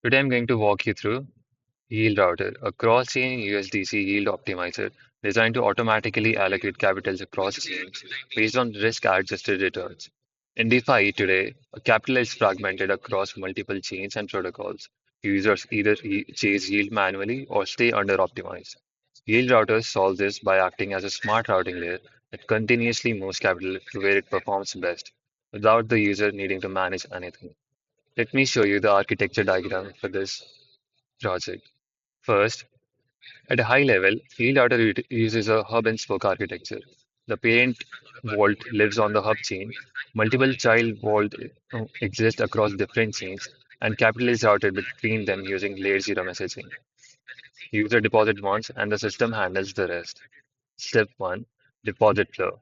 Today I'm going to walk you through YieldRouter, a cross-chain USDC yield optimizer designed to automatically allocate capitals across chains based on risk-adjusted returns. In DeFi today, capital is fragmented across multiple chains and protocols. Users either chase yield manually or stay under-optimized. Yield routers solve this by acting as a smart routing layer that continuously moves capital to where it performs best, without the user needing to manage anything. Let me show you the architecture diagram for this project. First, at a high level, YieldRouter uses a hub and spoke architecture. The parent vault lives on the hub chain. Multiple child vault exist across different chains, and capital is routed between them using layer 0 messaging. User deposit once, and the system handles the rest. Step 1, deposit flow.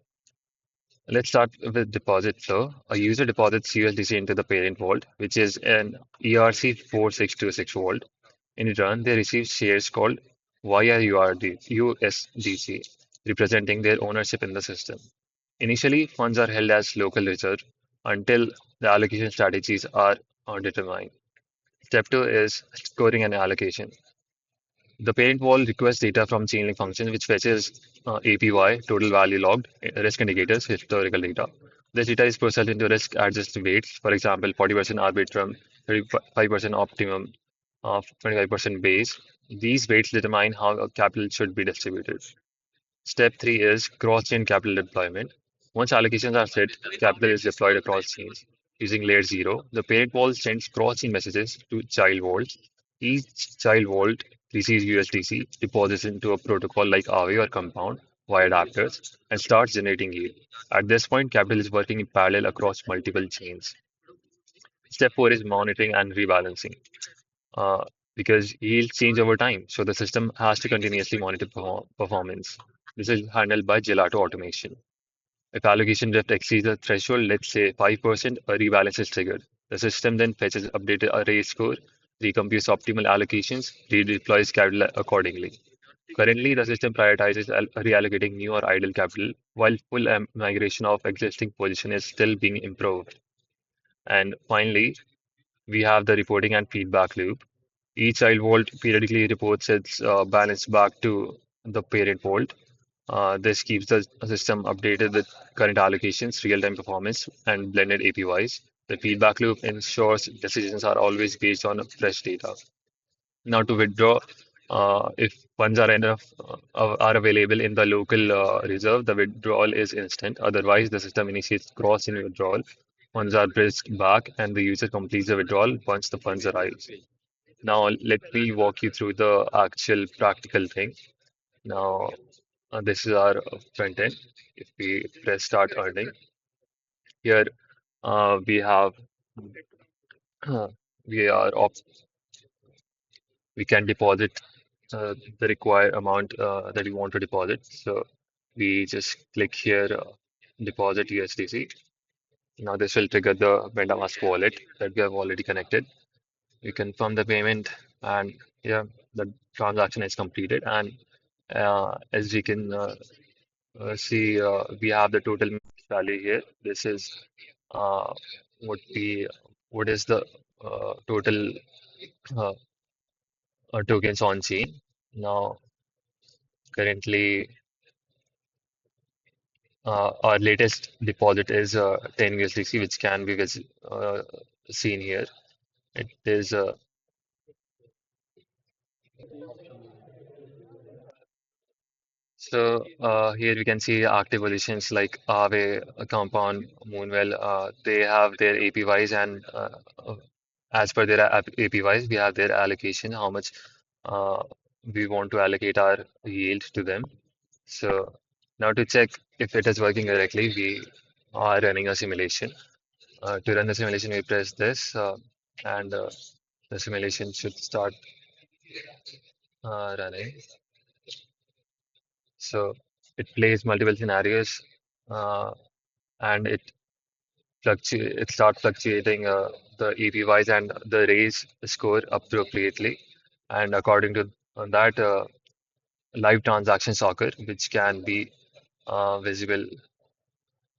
Let's start with deposit flow. A user deposits USDC into the parent vault, which is an ERC4626 vault. In return, they receive shares called USDC, representing their ownership in the system. Initially, funds are held as local reserve until the allocation strategies are determined. Step 2 is scoring and allocation. The parent wall requests data from Chainlink function, which fetches APY, total value logged, risk indicators, historical data. This data is processed into risk adjusted weights, for example, 40% arbitrum, 35% optimum, 25% base. These weights determine how capital should be distributed. Step 3 is cross-chain capital deployment. Once allocations are set, capital is deployed across chains. Using layer 0, the parent vault sends cross-chain messages to child vaults. Each child vault receives USDC, deposits into a protocol like Aave or Compound via adapters, and starts generating yield. At this point, capital is working in parallel across multiple chains. Step 4 is monitoring and rebalancing. Uh, because yields change over time, so the system has to continuously monitor performance. This is handled by Gelato automation. If allocation drift exceeds the threshold, let's say 5%, a rebalance is triggered. The system then fetches updated array score, recomputes optimal allocations, redeploys capital accordingly. Currently, the system prioritizes reallocating new or idle capital, while full migration of existing position is still being improved. And finally, we have the reporting and feedback loop. Each child vault periodically reports its balance back to the parent vault. This keeps the system updated with current allocations, real-time performance, and blended APYs. The feedback loop ensures decisions are always based on fresh data. Now to withdraw, if funds are enough are available in the local reserve, the withdrawal is instant. Otherwise, the system initiates cross-in withdrawal. Funds are bridged back, and the user completes the withdrawal once the funds arrive. Now, let me walk you through the actual practical thing. Now, this is our front end. If we press start earning, here we have we are op we can deposit the required amount that we want to deposit. So we just click here, deposit USDC. Now this will trigger the MetaMask wallet that we have already connected. We confirm the payment, and yeah, the transaction is completed. And as we can see, we have the total value here. This is uh, what we what is the total uh, tokens on chain. Now, currently, our latest deposit is 10 USDC, which can be seen here. It is here we can see active positions like Aave, Compound, Moonwell. They have their APYs, and as per their APYs, we have their allocation, how much uh, we want to allocate our yield to them. So now to check if it is working correctly, we are running a simulation. To run the simulation, we press this, and the simulation should start running. So it plays multiple scenarios, uh, and it starts fluctuating the APYs and the raise score appropriately. And according to that, live transaction soccer, which can be visible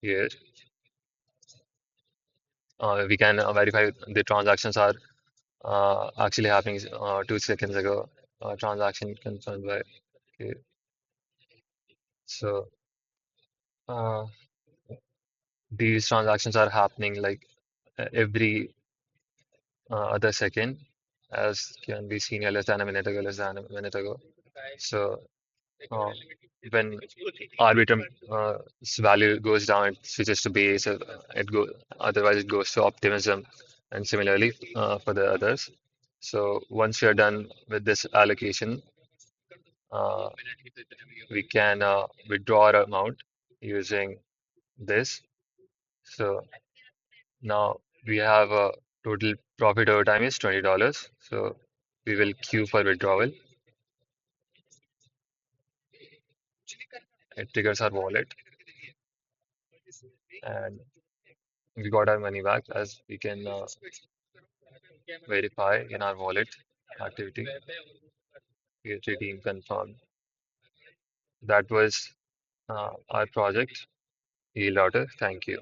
here, we can verify the transactions are actually happening 2 seconds ago. Transaction confirmed by. Okay. So uh, these transactions are happening like every other second, as can be seen here, less than a minute ago, less than a minute ago. So uh, when Arbitrum value goes down, it switches to base. It go Otherwise it goes to optimism, and similarly for the others. So once we are done with this allocation, uh, we can withdraw our amount using this. So now we have a total profit over time is $20. So we will queue for withdrawal. It triggers our wallet, and we got our money back as we can verify in our wallet activity. Get redeem confirmed. That was our project, YieldRouter. Thank you.